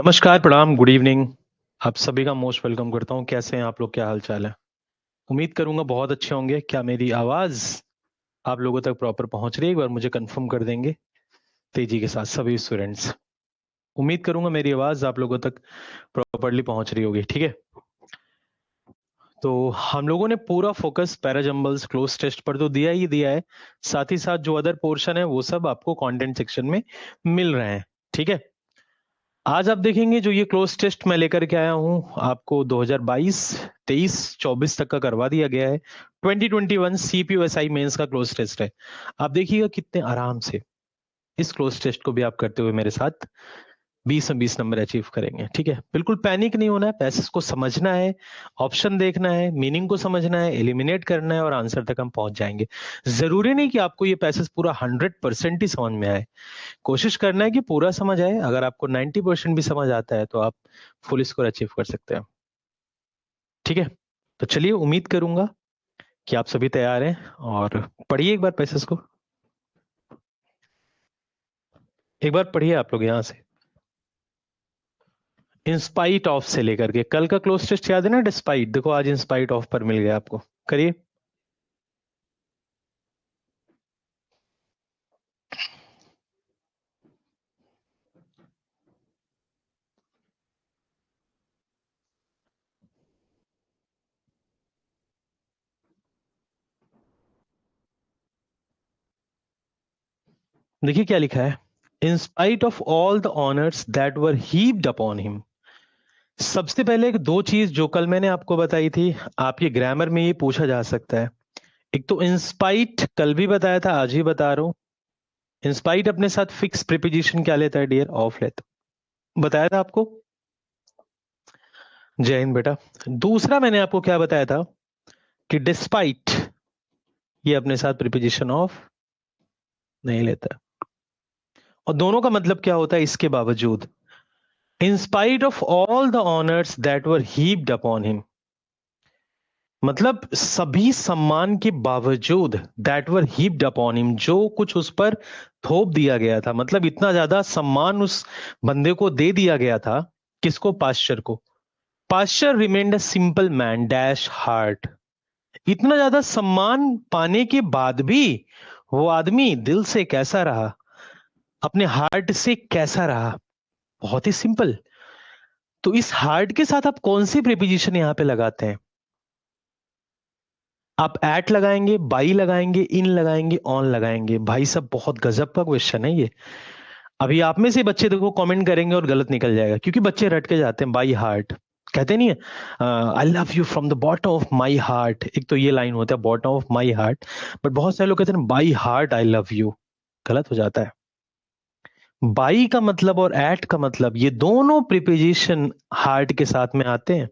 नमस्कार, प्रणाम, good evening. आप सभी का मोस्ट वेलकम करता हूँ। कैसे हैं आप लोग? क्या हाल चाल है? उम्मीद करूंगा बहुत अच्छे होंगे। क्या मेरी आवाज आप लोगों तक प्रॉपर पहुंच रही है? एक बार मुझे कंफर्म कर देंगे तेजी के साथ सभी स्टूडेंट्स। उम्मीद करूंगा मेरी आवाज आप लोगों तक प्रॉपरली पहुंच रही होगी। ठीक है, तो हम लोगों ने पूरा फोकस पैराजंबल्स क्लोज टेस्ट पर तो दिया ही दिया है, साथ ही साथ जो अदर पोर्शन है वो सब आपको कंटेंट सेक्शन में मिल रहे हैं। ठीक है, आज आप देखेंगे जो ये क्लोज टेस्ट मैं लेकर के आया हूं आपको 2022, 23, 24 तक का करवा दिया गया है। 2021 सीपीयूएसआई मेंस का क्लोज टेस्ट है। आप देखिएगा कितने आराम से इस क्लोज टेस्ट को भी आप करते हुए मेरे साथ 20 में 20 नंबर अचीव करेंगे। ठीक है, बिल्कुल पैनिक नहीं होना है, पैसेज को समझना है, ऑप्शन देखना है, मीनिंग को समझना है, एलिमिनेट करना है और आंसर तक हम पहुंच जाएंगे। जरूरी नहीं कि आपको ये पैसेज पूरा 100% ही समझ में आए। कोशिश करना है कि पूरा समझ आए। अगर आपको 90% भी समझ आता है तो आप फुल स्कोर अचीव कर सकते हैं। ठीक है, तो चलिए, उम्मीद करूंगा कि आप सभी तैयार हैं और पढ़िए एक बार पैसेज को। एक बार पढ़िए आप लोग यहां से, इंस्पाइट ऑफ से लेकर के कल का क्लोज टेस्ट याद है ना, डिस्पाइट। देखो आज इंस्पाइट ऑफ पर मिल गया आपको। करिए। देखिए क्या लिखा है, in spite of all the honours that were heaped upon him. सबसे पहले एक दो चीज जो कल मैंने आपको बताई थी, आपके ग्रामर में ये पूछा जा सकता है। एक तो इंस्पाइट कल भी बताया था, आज भी बता रहा हूं। इंस्पाइट अपने साथ फिक्स प्रीपोजिशन क्या लेता है डियर? ऑफ लेता। बताया था आपको। जय हिंद बेटा। दूसरा मैंने आपको क्या बताया था कि डिस्पाइट ये अपने साथ प्रीपोजिशन ऑफ नहीं लेता। और दोनों का मतलब क्या होता है? इसके बावजूद, in spite of all the honours that were heaped upon him, मतलब सभी सम्मान के बावजूद, that were heaped upon him, जो कुछ उस पर थोप दिया गया था, मतलब इतना ज्यादा सम्मान उस बंदे को दे दिया गया था। किसको? पाश्चर को। Pasteur remained a simple man dash heart. इतना ज्यादा सम्मान पाने के बाद भी वो आदमी दिल से कैसा रहा, अपने हार्ट से कैसा रहा? बहुत ही सिंपल। तो इस हार्ट के साथ आप कौन सी प्रीपोजिशन यहां पे लगाते हैं? आप एट लगाएंगे, बाई लगाएंगे, इन लगाएंगे, ऑन लगाएंगे? भाई साहब बहुत गजब का क्वेश्चन है ये। अभी आप में से बच्चे देखो कमेंट करेंगे और गलत निकल जाएगा, क्योंकि बच्चे रट के जाते हैं बाई हार्ट। कहते नहीं है I love you from the bottom of my heart, एक तो ये लाइन होता है bottom of my heart, but बहुत सारे लोग कहते हैं by heart I love you. गलत हो जाता है। बाई का मतलब और एट का मतलब, ये दोनों प्रीपोजिशन हार्ट के साथ में आते हैं।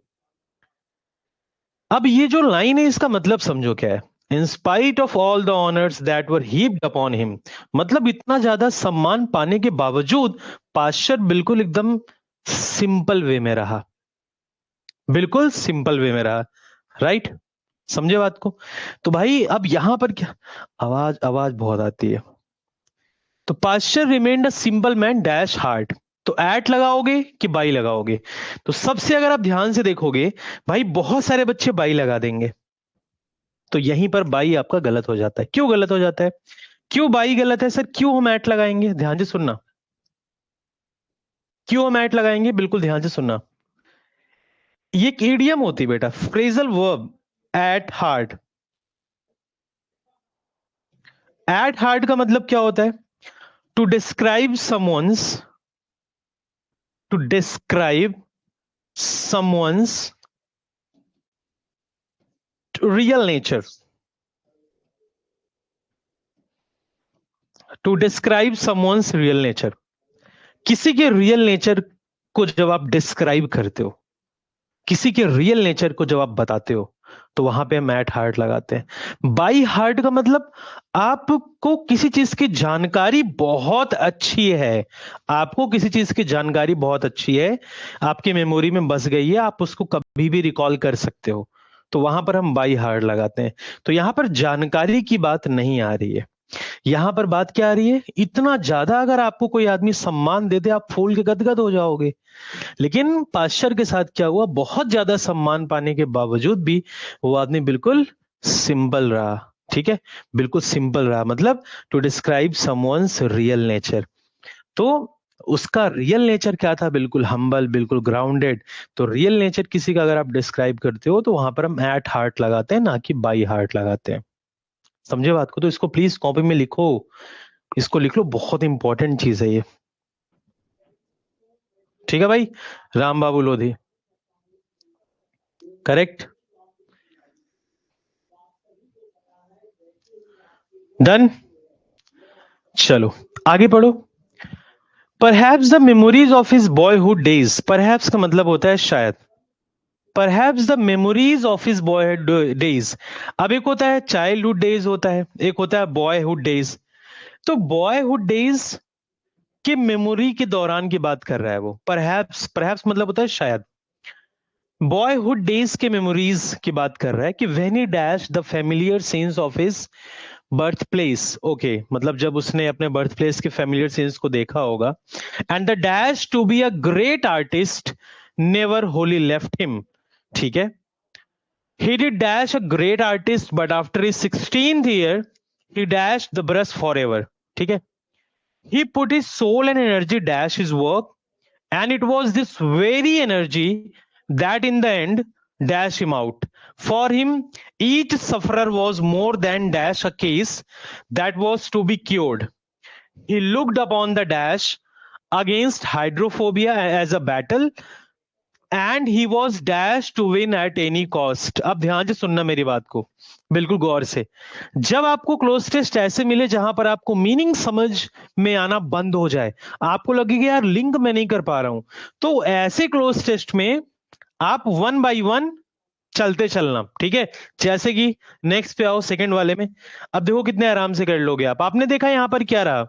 अब ये जो लाइन है इसका मतलब समझो क्या है। In spite of all the honours that were heaped upon him, मतलब इतना ज्यादा सम्मान पाने के बावजूद पाश्चर बिल्कुल एकदम सिंपल वे में रहा। बिल्कुल सिंपल वे में रहा। राइट? समझे बात को? तो भाई अब यहां पर क्या, आवाज आवाज बहुत आती है। तो Pasteur remained a simple man dash heart, तो एट लगाओगे कि बाई लगाओगे? तो सबसे अगर आप ध्यान से देखोगे भाई, बहुत सारे बच्चे बाई लगा देंगे। तो यहीं पर बाई आपका गलत हो जाता है। क्यों गलत हो जाता है? क्यों बाई गलत है सर? क्यों हम एट लगाएंगे? ध्यान से सुनना। क्यों हम एट लगाएंगे? बिल्कुल ध्यान से सुनना। ये एक इडियम होती है बेटा, phrasal verb, at heart. At heart का मतलब क्या होता है? To describe someone's, to describe someone's real nature, to describe someone's real nature. किसी के रियल नेचर को जब आप डिस्क्राइब करते हो, किसी के रियल नेचर को जब आप बताते हो, तो वहां पे हम एट हार्ट लगाते हैं। बाई हार्ट का मतलब आपको किसी चीज की जानकारी बहुत अच्छी है, आपको किसी चीज की जानकारी बहुत अच्छी है, आपकी मेमोरी में बस गई है, आप उसको कभी भी रिकॉल कर सकते हो, तो वहां पर हम बाई हार्ट लगाते हैं। तो यहां पर जानकारी की बात नहीं आ रही है। यहां पर बात क्या आ रही है, इतना ज्यादा अगर आपको कोई आदमी सम्मान दे दे आप फूल के गदगद हो जाओगे, लेकिन पाश्चर के साथ क्या हुआ, बहुत ज्यादा सम्मान पाने के बावजूद भी वो आदमी बिल्कुल सिंपल रहा। ठीक है, बिल्कुल सिंपल रहा, मतलब to describe someone's real nature. तो उसका रियल नेचर क्या था, बिल्कुल हम्बल, बिल्कुल ग्राउंडेड। तो रियल नेचर किसी का अगर आप डिस्क्राइब करते हो तो वहां पर हम एट हार्ट लगाते हैं, ना कि बाई हार्ट लगाते हैं। समझे बात को? तो इसको प्लीज कॉपी में लिखो, इसको लिख लो, बहुत इंपॉर्टेंट चीज है ये। ठीक है भाई, राम बाबू लोधी, करेक्ट, डन। चलो आगे पढ़ो। Perhaps the memories of his boyhood days, perhaps का मतलब होता है शायद, perhaps the memories of his boyhood days. अब एक होता है चाइल्डहुड डेज होता है, एक होता है बॉयहुड डेज। तो बॉयहुड डेज के मेमोरी के दौरान की बात कर रहा है वो, परहैप्स, परहैप्स मतलब होता है शायद, बॉयहुड डेज के मेमोरीज की बात कर रहा है कि when he dash the familiar scenes of his birth place. Okay, मतलब जब उसने अपने बर्थ प्लेस के फेमिलियर सीन्स को देखा होगा। And the dash to be a great artist never wholly left him. ठीक है, he did dash a great artist but after his 16th year he dashed the brush forever. ठीक है, he put his soul and energy dash his work, and it was this very energy that in the end dash him out. For him each sufferer was more than dash a case that was to be cured. He looked upon the dash against hydrophobia as a battle and he was dash to win at any cost. अब ध्यान से सुनना मेरी बात को बिल्कुल गौर से। जब आपको क्लोज टेस्ट ऐसे मिले जहां पर आपको मीनिंग समझ में आना बंद हो जाए, आपको लगेगा यार लिंक मैं नहीं कर पा रहा हूं, तो ऐसे क्लोज टेस्ट में आप वन बाई वन चलते चलना। ठीक है, जैसे कि नेक्स्ट पे आओ सेकंड वाले में। अब देखो कितने आराम से कर लोगे आप। आपने देखा यहां पर क्या रहा,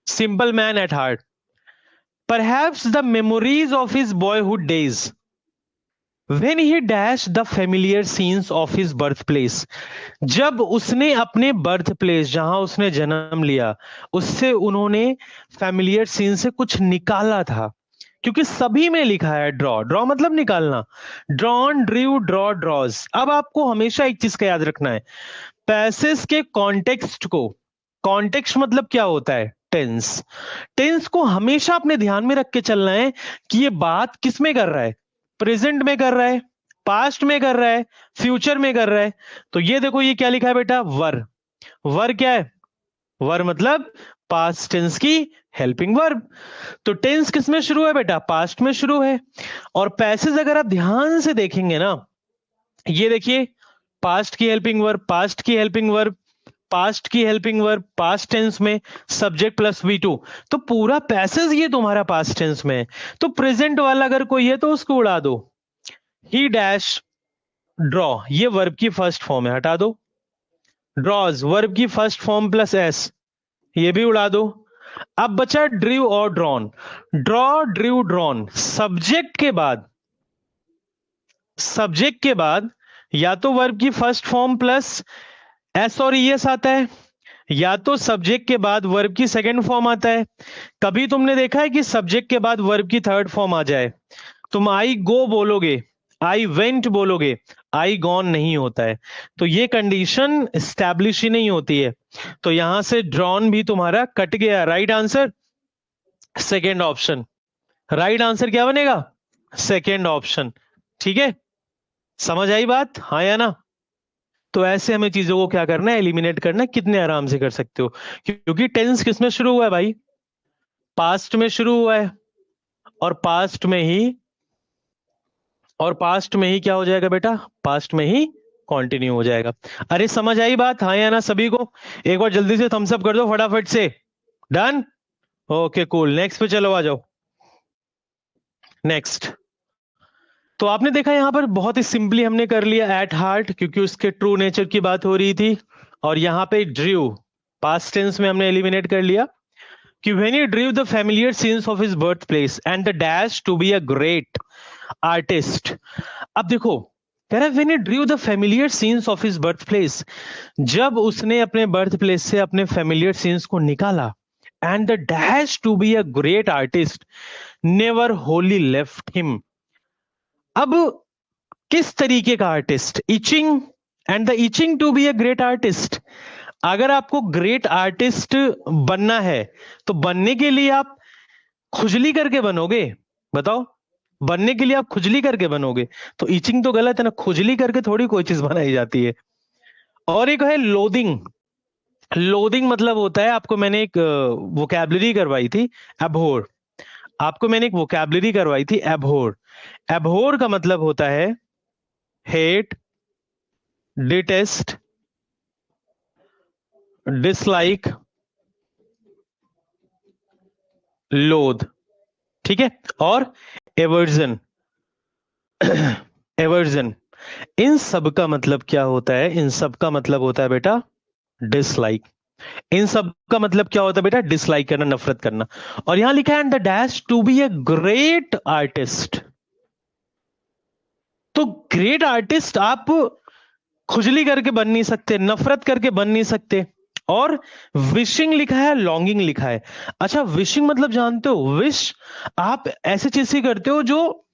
simple man at heart, perhaps the memories of his boyhood days when he dashed the familiar scenes of his birthplace। जब उसने अपने बर्थ प्लेस जहां उसने जन्म लिया उससे उन्होंने फैमिलियर सीन से कुछ निकाला था, क्योंकि सभी में लिखा है ड्रॉ, ड्रॉ मतलब निकालना, ड्रॉन, ड्रीव, ड्रॉ, ड्रॉज। अब आपको हमेशा एक चीज का याद रखना है, पैसेज के कॉन्टेक्स्ट को, कॉन्टेक्स्ट मतलब क्या होता है, टेंस, टेंस को हमेशा अपने ध्यान में रख के चलना है कि ये बात किस में कर रहा है, प्रेजेंट में कर रहा है, पास्ट में कर रहा है, फ्यूचर में कर रहा है। तो ये देखो ये क्या लिखा है बेटा, वर, वर क्या है, वर मतलब पास्ट टेंस की हेल्पिंग वर्ब। तो टेंस किस में शुरू है बेटा, पास्ट में शुरू है। और पैसेज अगर आप ध्यान से देखेंगे ना, ये देखिए, पास्ट की हेल्पिंग वर्ब, पास्ट की हेल्पिंग वर्ब, पास्ट की हेल्पिंग वर्ब, पास्ट टेंस में सब्जेक्ट प्लस V2। तो पूरा पैसेज ये तुम्हारा पास्ट टेंस में है। तो प्रेजेंट वाला अगर कोई है तो उसको उड़ा दो, ही डैश ड्रॉ, ये वर्ब की फर्स्ट फॉर्म है, हटा दो। ड्रॉज वर्ब की फर्स्ट फॉर्म प्लस S, ये भी उड़ा दो। अब बचा ड्रीव और ड्रॉन, ड्रॉ, ड्रीव, ड्रॉन, सब्जेक्ट के बाद, सब्जेक्ट के बाद या तो वर्ब की फर्स्ट फॉर्म प्लस S और ES आता है, या तो सब्जेक्ट के बाद वर्ब की सेकंड फॉर्म आता है। कभी तुमने देखा है कि सब्जेक्ट के बाद वर्ब की थर्ड फॉर्म आ जाए? तुम आई गो बोलोगे, आई वेंट बोलोगे, आई गॉन नहीं होता है। तो ये कंडीशन स्टैब्लिश ही नहीं होती है। तो यहां से ड्रॉन भी तुम्हारा कट गया। Right answer second option, right answer क्या बनेगा, सेकेंड ऑप्शन। ठीक है, समझ आई बात, हाँ या ना? तो ऐसे हमें चीजों को क्या करना है, एलिमिनेट करना है। कितने आराम से कर सकते हो, क्योंकि टेंस किसमें शुरू हुआ है भाई, पास्ट में शुरू हुआ है, और पास्ट में ही, और पास्ट में ही क्या हो जाएगा बेटा, पास्ट में ही कंटिन्यू हो जाएगा। अरे समझ आई बात, हाँ या ना सभी को? एक बार जल्दी से थम्स अप कर दो फटाफट से। डन, ओके कूल, नेक्स्ट पे चलो, आ जाओ नेक्स्ट। तो आपने देखा यहां पर बहुत ही सिंपली हमने कर लिया एट हार्ट, क्योंकि उसके ट्रू नेचर की बात हो रही थी। और यहां पे ड्रीव, पास्ट टेंस में हमने एलिमिनेट कर लिया कि when he drew the familiar scenes of his birthplace and the dash to be a great artist। अब देखो कह रहा है when he Drew the familiar scenes of his birth place, जब उसने अपने बर्थ प्लेस से अपने फेमिलियर सीन्स को निकाला, and the dash to be a great artist never wholly left him. अब किस तरीके का artist? Itching, and the itching to be a great artist. अगर आपको ग्रेट आर्टिस्ट बनना है तो बनने के लिए आप खुजली करके बनोगे? बताओ, बनने के लिए आप खुजली करके बनोगे? तो इचिंग तो गलत है ना, खुजली करके थोड़ी कोई चीज बनाई जाती है। और एक है लोदिंग। लोदिंग मतलब होता है, आपको मैंने एक वोकैबुलरी करवाई थी, एबहोर। आपको मैंने एक वोकैबुलरी करवाई थी, एबहोर। एबहोर का मतलब होता है हेट, डिटेस्ट, डिसलाइक, लोध। ठीक है? और एवर्जन। एवर्जन, इन सब का मतलब क्या होता है? इन सब का मतलब होता है बेटा डिसलाइक। इन सब का मतलब क्या होता है बेटा? डिसलाइक करना, नफरत करना। और यहां लिखा है and the dash to be a great artist. तो ग्रेट आर्टिस्ट आप खुजली करके बन नहीं सकते, नफरत करके बन नहीं सकते। और विशिंग लिखा है, लॉन्गिंग लिखा है। अच्छा, विशिंग मतलब जानते हो? विश आप ऐसी चीज से करते हो जो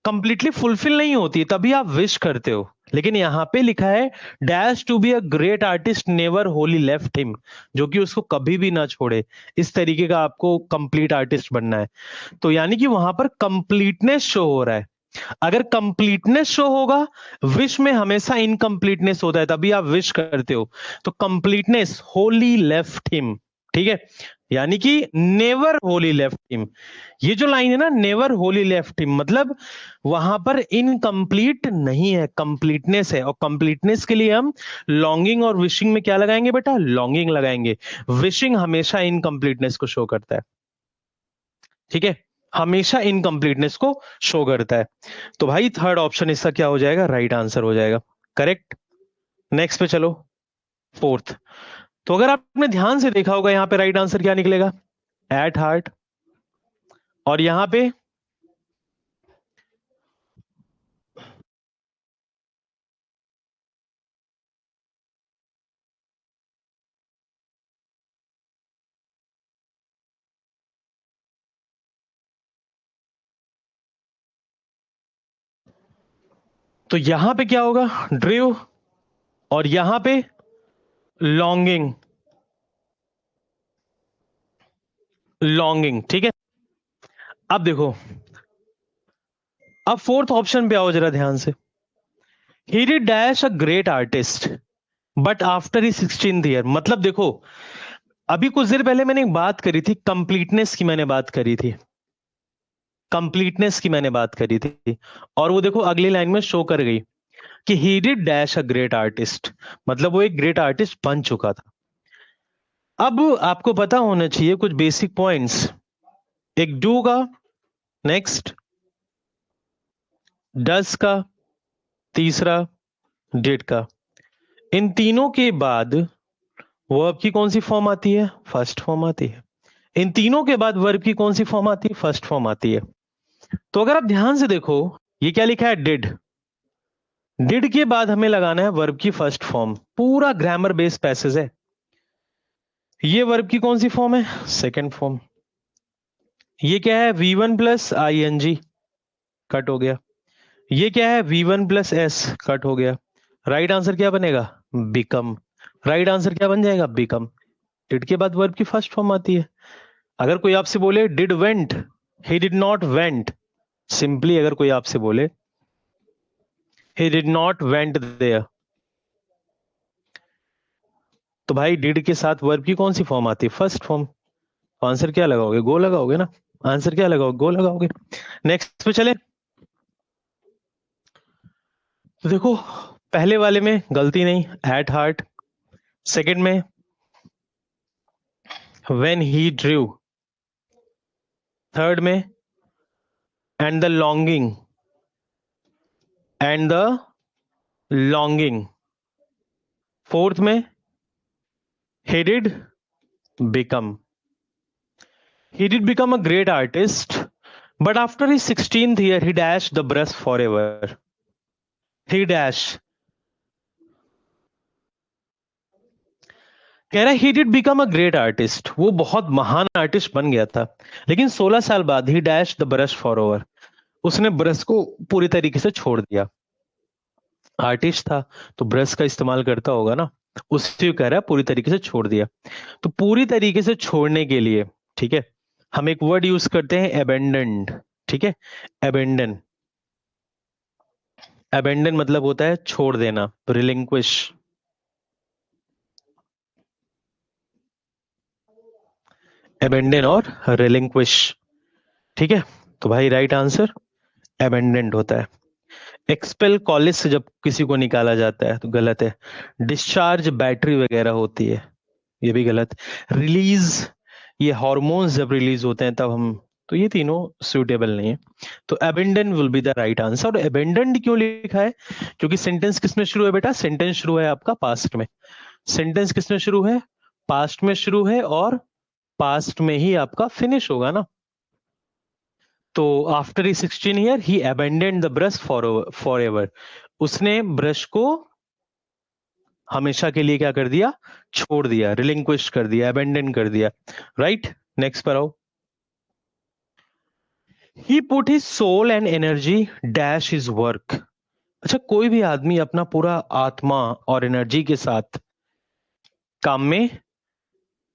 कंप्लीटली फुलफिल नहीं होती, तभी आप विश करते हो। लेकिन यहां पे लिखा है dash to be a great artist never wholly left him, जो कि उसको कभी भी ना छोड़े। इस तरीके का आपको कंप्लीट आर्टिस्ट बनना है। तो यानी कि वहां पर कंप्लीटनेस शो हो रहा है। अगर कंप्लीटनेस शो होगा, विश में हमेशा इनकम्प्लीटनेस होता है, तभी आप विश करते हो। तो कंप्लीटनेस, होली लेफ्ट हिम। ठीक है? यानी कि नेवर होली लेफ्ट हिम। ये जो लाइन है ना, नेवर होली लेफ्ट हिम, मतलब वहां पर इनकम्प्लीट नहीं है, कंप्लीटनेस है। और कंप्लीटनेस के लिए हम लॉन्गिंग और विशिंग में क्या लगाएंगे बेटा? लॉन्गिंग लगाएंगे। विशिंग हमेशा इनकम्प्लीटनेस को शो करता है। ठीक है? हमेशा इनकम्प्लीटनेस को शो करता है। तो भाई थर्ड ऑप्शन इसका क्या हो जाएगा? राइट आंसर हो जाएगा। करेक्ट। नेक्स्ट पे चलो, फोर्थ। तो अगर आपने ध्यान से देखा होगा, यहां पे राइट आंसर क्या निकलेगा? At heart. और यहां पे तो यहां पे क्या होगा? ड्रीव। और यहां पे लॉन्गिंग। लॉन्गिंग। ठीक है? अब देखो, अब फोर्थ ऑप्शन पे आओ जरा ध्यान से। He did dash a great artist but after he 16th year. मतलब देखो, अभी कुछ देर पहले मैंने एक बात करी थी, कंप्लीटनेस की मैंने बात करी थी, कंप्लीटनेस की मैंने बात करी थी। और वो देखो अगली लाइन में शो कर गई कि he did dash a great artist, मतलब वो एक ग्रेट आर्टिस्ट बन चुका था। अब आपको पता होना चाहिए कुछ बेसिक पॉइंट्स। एक डू का, नेक्स्ट डस का, तीसरा डिड का। इन तीनों के बाद वर्ब की कौन सी फॉर्म आती है? फर्स्ट फॉर्म आती है। इन तीनों के बाद वर्ब की कौन सी फॉर्म आती है? फर्स्ट फॉर्म आती है। तो अगर आप ध्यान से देखो, ये क्या लिखा है? डिड। डिड के बाद हमें लगाना है वर्ब की फर्स्ट फॉर्म। पूरा ग्रामर बेस्ड पैसेज है। ये वर्ब की कौन सी फॉर्म है? Second form. ये क्या है? V1 plus I N G, cut हो गया। ये क्या है? V1 प्लस एस, कट हो गया। राइट आंसर क्या बनेगा? बिकम। राइट आंसर क्या बन जाएगा? बिकम। डिड के बाद वर्ब की फर्स्ट फॉर्म आती है। अगर कोई आपसे बोले did went, he did not went, simply अगर कोई आपसे बोले he did not went there, तो भाई डिड के साथ वर्ब की कौन सी फॉर्म आती है? First form. आंसर क्या लगाओगे? गो लगाओगे ना। आंसर क्या लगाओगे? गो लगाओगे। नेक्स्ट पे चले। तो देखो, पहले वाले में गलती नहीं, एट हार्ट। सेकंड में व्हेन ही ड्रू। थर्ड में and the longing, and the longing. Fourth में he did become. He did become a great artist, but after his 16th year, he dashed the brush forever. He dash कह रहा है he did become a great artist, वो बहुत महान artist बन गया था, लेकिन 16 साल बाद ही dash the brush for over, उसने ब्रश को पूरी तरीके से छोड़ दिया। आर्टिस्ट था तो ब्रश का इस्तेमाल करता होगा ना, उसी को कह रहा है पूरी तरीके से छोड़ दिया। तो पूरी तरीके से छोड़ने के लिए, ठीक है, हम एक वर्ड यूज करते हैं अबेंडेंड, ठीक है, अबेंडन। अबेंडन मतलब होता है छोड़ देना, रिलिंक्विश। अबेंडन और रिलिंक्विश, ठीक है। तो भाई राइट आंसर अबेंडेंट होता है। एक्सपेल कॉलेज से जब किसी को निकाला जाता है तो गलत है। डिस्चार्ज बैटरी वगैरह होती है, ये भी गलत। रिलीज, ये हॉर्मोन्स जब रिलीज होते हैं तब हम, तो ये तीनों सुटेबल नहीं है। तो abandon will be the right answer. और अबेंडन्ड क्यों लिखा है? क्योंकि सेंटेंस किसमें शुरू है बेटा? सेंटेंस शुरू है आपका पास्ट में। सेंटेंस किसमें शुरू है? पास्ट में शुरू है, और पास्ट में ही आपका फिनिश होगा ना। तो after 16 year he abandoned the brush for ever, उसने ब्रश को हमेशा के लिए क्या कर दिया? छोड़ दिया, रिलिंक्विश कर दिया, अबेंडन कर दिया। राइट, नेक्स्ट पर आओ। He put his soul and energy dash his work. अच्छा, कोई भी आदमी अपना पूरा आत्मा और एनर्जी के साथ काम में,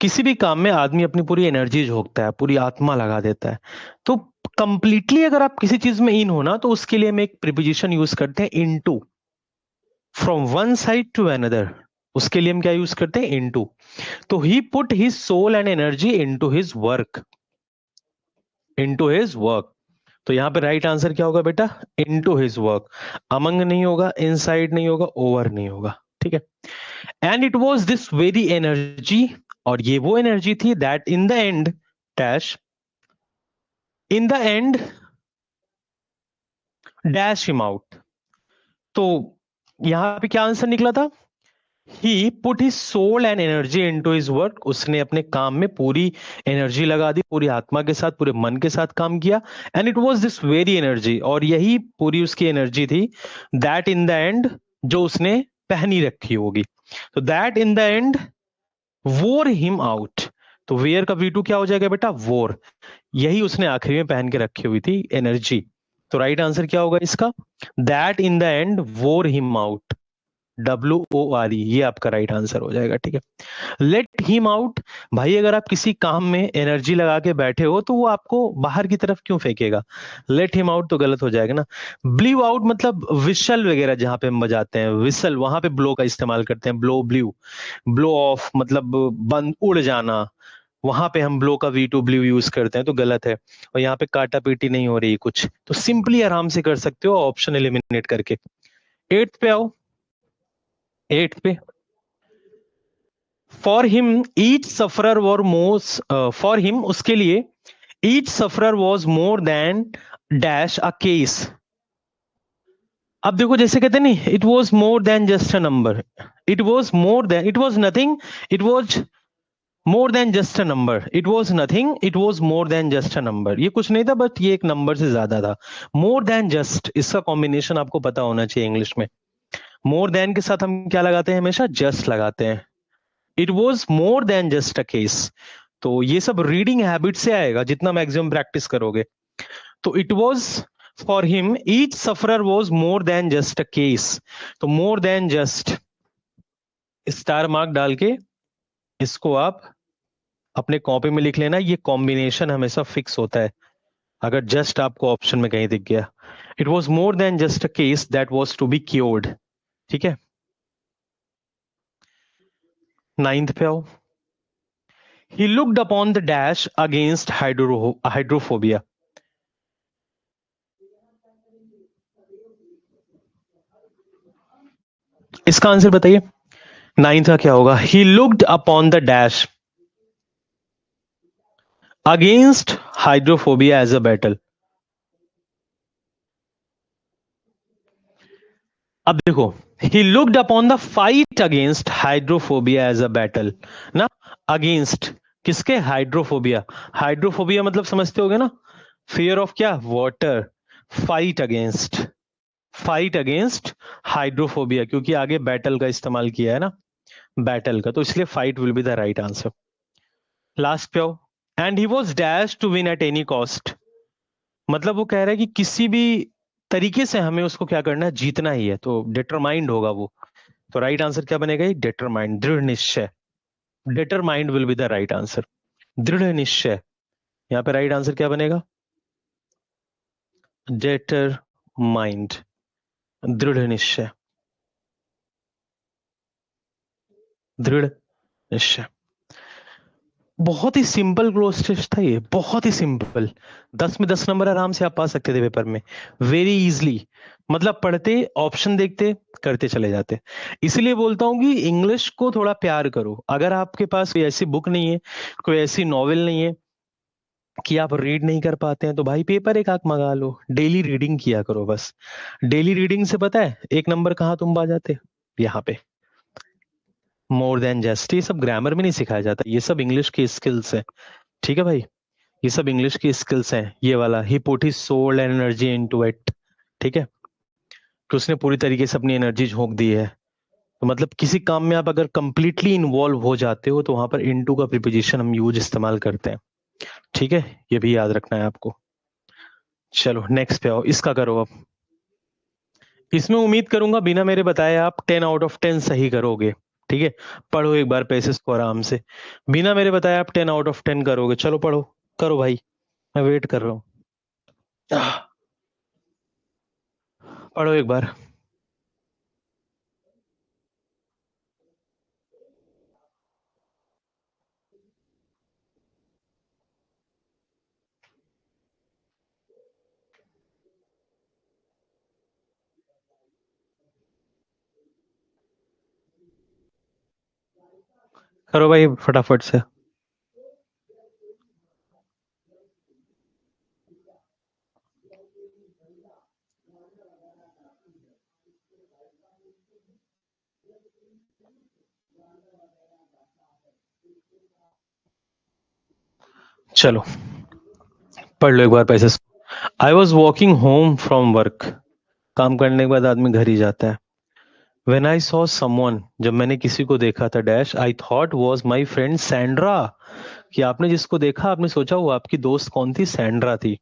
किसी भी काम में आदमी अपनी पूरी एनर्जी झोंकता है, पूरी आत्मा लगा देता है। तो कंप्लीटली अगर आप किसी चीज में इन हो ना, तो उसके लिए हम एक प्रीपोजिशन यूज करते हैं into, from one side to another. उसके लिए हम क्या यूज करते हैं? इनटू। तो he put his soul and energy into his work, into his work. तो यहां पे राइट आंसर क्या होगा बेटा? Into his work. अमंग नहीं होगा, इनसाइड नहीं होगा, ओवर नहीं होगा, ठीक है। And it was this very energy, और ये वो एनर्जी थी that in the end dash, in the end dash him out. तो यहां पे क्या आंसर निकला था? He put his soul and energy into his work, उसने अपने काम में पूरी एनर्जी लगा दी, पूरी आत्मा के साथ, पूरे मन के साथ काम किया। And it was this very energy, और यही पूरी उसकी एनर्जी थी दैट इन द एंड, जो उसने पहनी रखी होगी। तो दैट इन द एंड वोर हिम आउट। तो वेयर का V2 क्या हो जाएगा बेटा? वोर। यही उसने आखिरी में पहन के रखी हुई थी, एनर्जी। तो राइट आंसर क्या होगा इसका? दैट इन द एंड वोर हिम आउट, WORE, ये आपका राइट आंसर हो जाएगा, ठीक है। लेट हिम आउट, भाई अगर आप किसी काम में एनर्जी लगा के बैठे हो तो वो आपको बाहर की तरफ क्यों फेंकेगा? लेट हिम आउट तो गलत हो जाएगा ना। ब्लीव आउट मतलब विशल वगैरह, जहां पे हम बजाते हैं विसल, वहां पे ब्लो का इस्तेमाल करते हैं, ब्लो ब्ल्यू। ब्लो ऑफ मतलब बंद, उड़ जाना, वहां पे हम ब्लो का V2 ब्ल्यू यूज करते हैं, तो गलत है। और यहाँ पे काटा पीटी नहीं हो रही कुछ, तो सिंपली आराम से कर सकते हो ऑप्शन एलिमिनेट करके। एट्थ पे आओ, eighth pay. For him each sufferer war most, for him उसके लिए, each sufferer was more then dash a case. अब देखो जैसे कहते हैं नहीं, it was more than just a number, it was more then, it was nothing, it was more than just a number, it was nothing, it was more than just a number. ये कुछ नहीं था, but ये एक number से ज्यादा था। मोर than just, इसका कॉम्बिनेशन आपको पता होना चाहिए इंग्लिश में। मोर देन के साथ हम क्या लगाते हैं? हमेशा जस्ट लगाते हैं। It was more than just a case. तो ये सब रीडिंग हैबिट से आएगा, जितना मैक्सिमम प्रैक्टिस करोगे। तो it was for him each sufferer was more than just a case. तो more than just, star mark डाल के इसको आप अपने कॉपी में लिख लेना। ये कॉम्बिनेशन हमेशा फिक्स होता है, अगर जस्ट आपको ऑप्शन में कहीं दिख गया। It was more than just a case that was to be cured, ठीक है। नाइन्थ पे आओ। He looked upon the dash against hydrophobia. इसका आंसर बताइए, नाइन्थ का क्या होगा? He looked upon the dash against hydrophobia as a battle. अब देखो, he looked upon the fight against hydrophobia as a battle ना। अगेंस्ट किसके? हाइड्रोफोबिया। हाइड्रोफोबिया मतलब समझते होगे ना, फियर ऑफ क्या? Water. Fight against, fight against hydrophobia, क्योंकि आगे बैटल का इस्तेमाल किया है ना, बैटल का, तो इसलिए fight will be the right answer. Last पे आओ। And he was dash to win at any cost, मतलब वो कह रहा है कि किसी भी तरीके से हमें उसको क्या करना है, जीतना ही है, तो डिटरमाइंड होगा वो। तो राइट आंसर क्या बनेगा, डिटरमाइंड, दृढ़ निश्चय। Determined will be the right answer, दृढ़ निश्चय। यहाँ पे राइट आंसर क्या बनेगा, डिटरमाइंड, दृढ़ निश्चय, दृढ़ निश्चय। बहुत ही सिंपल क्लोज टेस्ट था ये, बहुत ही सिंपल। 10 में 10 नंबर आराम से आप पा सकते थे पेपर में, वेरी इजली। मतलब पढ़ते, ऑप्शन देखते, करते चले जाते। इसलिए बोलता हूं कि इंग्लिश को थोड़ा प्यार करो। अगर आपके पास कोई ऐसी बुक नहीं है, कोई ऐसी नॉवेल नहीं है कि आप रीड नहीं कर पाते हैं, तो भाई पेपर एक आंख मंगा लो, डेली रीडिंग किया करो बस। डेली रीडिंग से पता है एक नंबर कहाँ तुम पा जाते, यहाँ पे। मोर देन जस्ट, ये सब ग्रामर में नहीं सिखाया जाता, ये सब इंग्लिश की स्किल्स है। ठीक है भाई, ये सब इंग्लिश की स्किल्स हैं। ये वाला, he put his soul and energy into it, ठीक है, तो उसने पूरी तरीके से अपनी एनर्जी झोंक दी है। तो मतलब किसी काम में आप अगर कंप्लीटली इन्वॉल्व हो जाते हो, तो वहां पर इनटू का प्रीपोजिशन हम यूज इस्तेमाल करते हैं। ठीक है, ये भी याद रखना है आपको। चलो नेक्स्ट पे आओ, इसका करो अब। इसमें उम्मीद करूंगा बिना मेरे बताए आप 10 आउट ऑफ 10 सही करोगे। ठीक है, पढ़ो एक बार पेसेस को आराम से, बिना मेरे बताए आप 10 आउट ऑफ 10 करोगे। चलो पढ़ो, करो भाई, मैं वेट कर रहा हूँ। पढ़ो एक बार। करो भाई फटाफट से। चलो पढ़ लो एक बार पैसे। I was walking home from work, काम करने के बाद आदमी घर ही जाता है। वेन आई सॉ समवन, जब मैंने किसी को देखा था, dash I thought was my friend Sandra, कि आपने जिसको देखा आपने सोचा वो आपकी दोस्त कौन थी, सैंड्रा थी।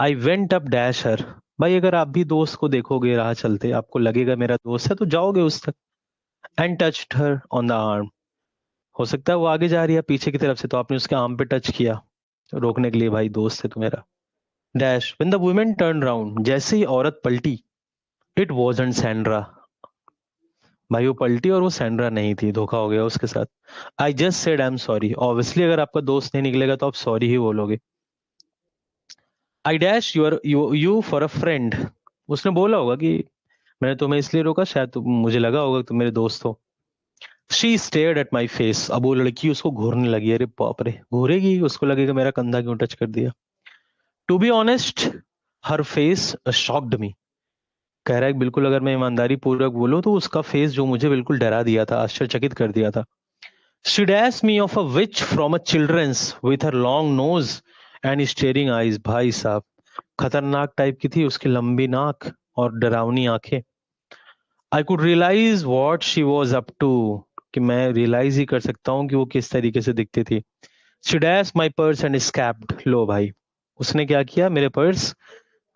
आई वेंट अप डैश हर, भाई अगर आप भी दोस्त को देखोगे राह चलते, आपको लगेगा मेरा दोस्त है, तो जाओगे उस तक। And touched her on the arm, हो सकता है वो आगे जा रही है पीछे की तरफ से, तो आपने उसके आर्म पे टच किया रोकने के लिए, भाई दोस्त है तो मेरा। Dash when the women turn round, जैसे ही औरत पलटी, इट वॉजंट सैंड्रा, भाई वो पलटी और वो सैंड्रा नहीं थी, धोखा हो गया उसके साथ। I just said I am sorry, obviously अगर आपका दोस्त नहीं निकलेगा तो आप सॉरी ही बोलोगे। I dash you for a friend, उसने बोला होगा कि मैंने तुम्हें इसलिए रोका, शायद मुझे लगा होगा तुम मेरे दोस्त हो। She stared at my face, अब वो लड़की उसको घूरने लगी, अरे बाप रे, घूरेगी, उसको लगेगा मेरा कंधा क्यों टच कर दिया। To be honest, her face shocked me, कह रहा है बिल्कुल अगर मैं ईमानदारी पूर्वक बोलूं तो उसका फेस जो मुझे बिल्कुल डरा दिया था, आश्चर्यचकित कर दिया था। She asked me of a witch from a children's with her long nose and staring eyes, भाई साहब खतरनाक टाइप की थी उसकी लंबी नाक और डरावनी आंखें। I could realise what she was up to, कि मैं रियलाइज ही कर सकता हूँ कि वो किस तरीके से दिखती थी। She asked my purse and escaped, लो भाई, उसने क्या किया, मेरे पर्स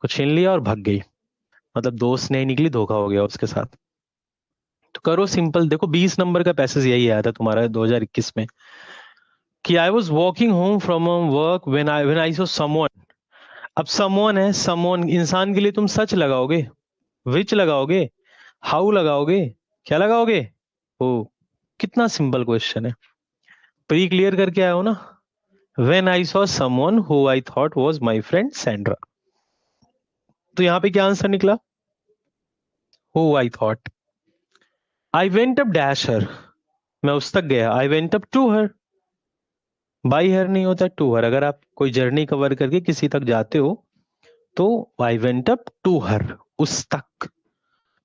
को छीन लिया और भाग गई। मतलब दोस्त नहीं निकली, धोखा हो गया उसके साथ। तो करो सिंपल, देखो 20 नंबर का पैसेज यही आया था तुम्हारा 2021 में, कि I was walking home from work when I saw someone. अब समवन है, समवन इंसान के लिए तुम सच लगाओगे, विच लगाओगे, हाउ लगाओगे, क्या लगाओगे, ओ, कितना सिंपल क्वेश्चन है। प्री क्लियर करके आया हो ना। When I saw someone who I thought was my friend Sandra, तो यहाँ पे क्या आंसर निकला, who I thought. I went up dash her, मैं उस तक गया, I went up to her, by her नहीं होता, टू हर। अगर आप कोई जर्नी कवर करके किसी तक जाते हो, तो I went up to her, उस तक,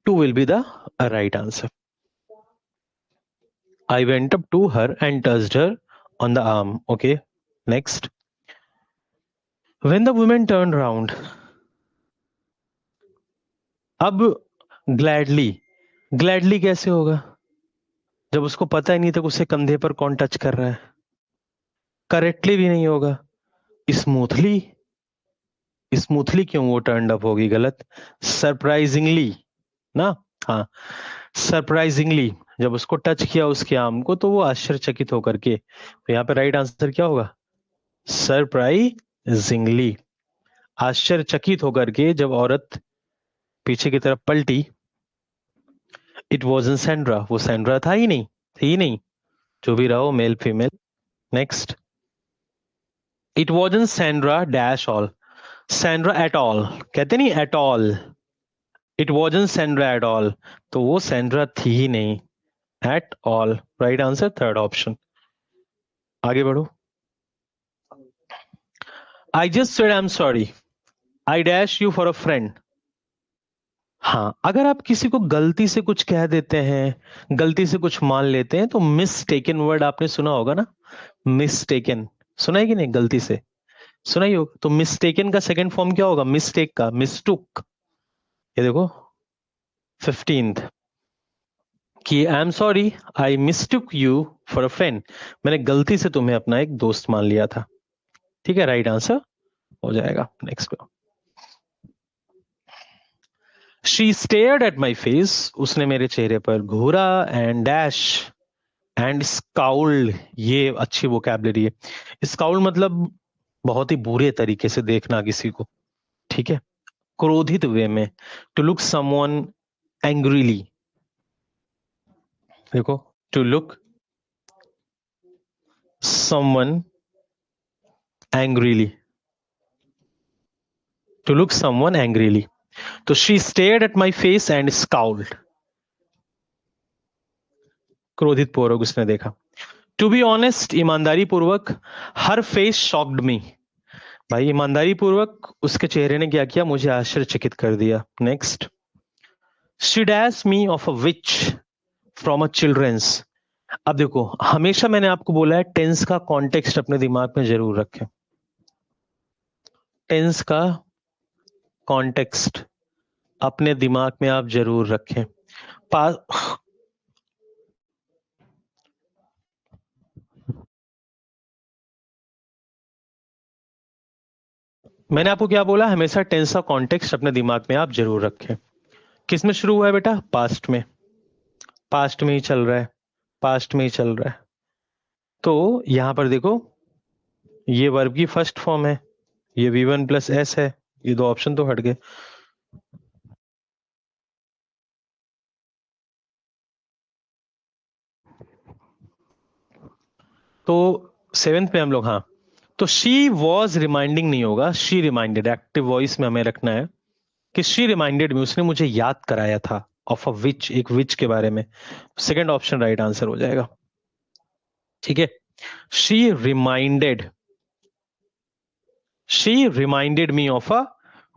to will be the right answer. I went up to her and touched her on the arm. Okay, next. When the woman turned round, अब gladly, gladly कैसे होगा जब उसको पता ही नहीं था उसके कंधे पर कौन टच कर रहा है? करेक्टली भी नहीं होगा। स्मूथली, स्मूथली क्यों वो टर्न अप होगी? गलत। सरप्राइजिंगली ना, हाँ, सरप्राइजिंगली जब उसको टच किया उसके आर्म को तो वो आश्चर्यचकित होकर के, तो यहाँ पे राइट आंसर क्या होगा? सरप्राइजिंगली, आश्चर्यचकित होकर के जब औरत पीछे की तरफ पलटी, इट वॉजन सैंड्रा, वो सैंड्रा था ही नहीं, थी ही नहीं, जो भी रहो, male female. Next, it wasn't Sandra dash all, Sandra at all, कहते नहीं at all, it wasn't Sandra at all, तो वो सैंड्रा थी ही नहीं, at all. Right answer third option. आगे बढ़ो। I just said I am sorry, I dash you for a friend. हाँ, अगर आप किसी को गलती से कुछ कह देते हैं, गलती से कुछ मान लेते हैं, तो मिसटेकन वर्ड आपने सुना होगा ना, मिसटेकन, सुना है कि नहीं? गलती से सुना ही होगा। तो मिसटेकन का सेकंड फॉर्म क्या होगा? मिस्टेक का, मिस्टुक। ये देखो 15th, कि I am sorry, I mistook you for a friend, मैंने गलती से तुम्हें अपना एक दोस्त मान लिया था। ठीक है, राइट आंसर हो जाएगा। Next, she stared at my face, उसने मेरे चेहरे पर घूरा, एंड डैश, एंड स्काउल्ड, ये अच्छी वोकैबुलरी है। स्काउल्ड मतलब बहुत ही बुरे तरीके से देखना किसी को, ठीक है, क्रोधित वे में। टू लुक समवन एंग्रीली, देखो, to look someone angrily, to look someone angrily, तो she stared at my face and scowled, क्रोधित पूर्वक उसने देखा। टू बी ऑनेस्ट, ईमानदारी पूर्वक, हर फेस शॉक्ड मी, भाई ईमानदारी पूर्वक उसके चेहरे ने क्या किया? मुझे आश्चर्यचकित कर दिया। Next, she dash me of a witch from a children's. अब देखो, हमेशा मैंने आपको बोला है टेंस का कॉन्टेक्स्ट अपने दिमाग में जरूर रखें, टेंस का कॉन्टेक्स्ट अपने दिमाग में आप जरूर रखें। मैंने आपको क्या बोला? हमेशा टेंस का कॉन्टेक्स्ट अपने दिमाग में आप जरूर रखें। किस में शुरू हुआ है बेटा? पास्ट में, पास्ट में ही चल रहा है, पास्ट में ही चल रहा है। तो यहां पर देखो, ये वर्ब की फर्स्ट फॉर्म है, ये V1 प्लस एस है, ये दो ऑप्शन तो हट गए। तो सेवेंथ पे हम लोग, हाँ, तो शी वॉज रिमाइंडिंग नहीं होगा, शी रिमाइंडेड, एक्टिव वॉइस में हमें रखना है कि शी रिमाइंडेड मी, उसने मुझे याद कराया था, ऑफ अ विच, एक विच के बारे में। सेकंड ऑप्शन राइट आंसर हो जाएगा। ठीक है, she reminded, she reminded me of a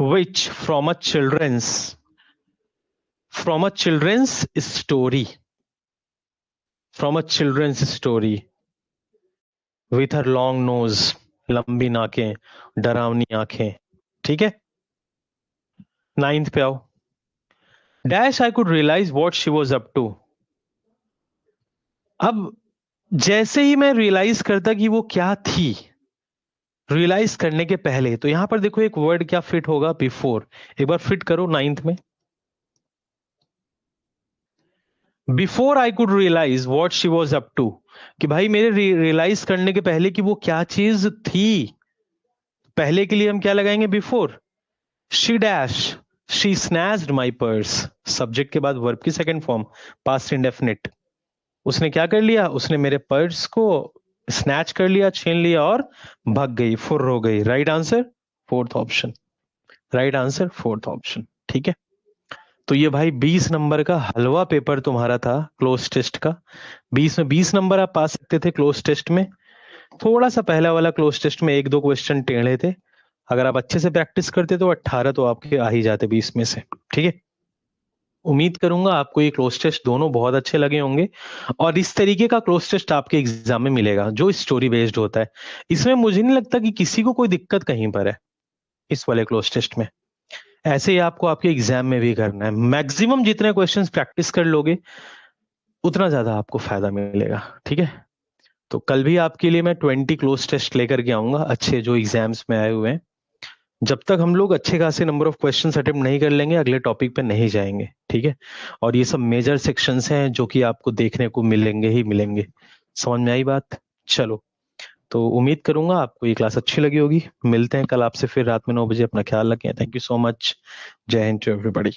witch from a children's, from a children's story, from a children's story, with her long nose, लंबी नाकें, डरावनी आंखें। ठीक है, नाइन्थ पे आओ। Dash I could realise what she was up to. अब जैसे ही मैं रियलाइज करता कि वो क्या थी, रियलाइज करने के पहले, तो यहां पर देखो एक वर्ड क्या फिट होगा? बिफोर। एक बार फिट करो नाइन्थ में, before I could realise what she was up to, कि भाई मेरे रियलाइज करने के पहले कि वो क्या चीज थी, पहले के लिए हम क्या लगाएंगे? Before. She dash, she snatched my purse, subject के बाद वर्ब की सेकेंड फॉर्म, पास्ट इंडेफिनिट, उसने क्या कर लिया? उसने मेरे पर्स को स्नैच कर लिया, छीन लिया और भाग गई, फुर्र हो गई। Right answer fourth option, right answer fourth option. ठीक है, तो ये भाई 20 नंबर का हलवा पेपर तुम्हारा था क्लोज टेस्ट का। 20 में 20 नंबर आप पा सकते थे क्लोज टेस्ट में। थोड़ा सा पहला वाला क्लोज टेस्ट में एक दो क्वेश्चन टेढ़े थे, अगर आप अच्छे से प्रैक्टिस करते तो 18 तो आपके आ ही जाते 20 में से। ठीक है, उम्मीद करूंगा आपको ये क्लोज टेस्ट दोनों बहुत अच्छे लगे होंगे, और इस तरीके का क्लोज टेस्ट आपके एग्जाम में मिलेगा जो स्टोरी बेस्ड होता है। इसमें मुझे नहीं लगता कि किसी को कोई दिक्कत कहीं पर है इस वाले क्लोज टेस्ट में। ऐसे ही आपको आपके एग्जाम में भी करना है। मैक्सिमम जितने क्वेश्चंस प्रैक्टिस कर लोगे उतना ज्यादा आपको फायदा मिलेगा। ठीक है, तो कल भी आपके लिए मैं 20 क्लोज टेस्ट लेकर के आऊंगा, अच्छे जो एग्जाम्स में आए हुए हैं। जब तक हम लोग अच्छे खासे नंबर ऑफ क्वेश्चंस अटेम्प्ट नहीं कर लेंगे, अगले टॉपिक पे नहीं जाएंगे। ठीक है, और ये सब मेजर सेक्शंस हैं जो कि आपको देखने को मिलेंगे ही मिलेंगे। समझ में आई बात? चलो, तो उम्मीद करूंगा आपको ये क्लास अच्छी लगी होगी। मिलते हैं कल आपसे फिर रात में 9 बजे। अपना ख्याल रखें। Thank you so much. जय हिंद टू एवरीबॉडी।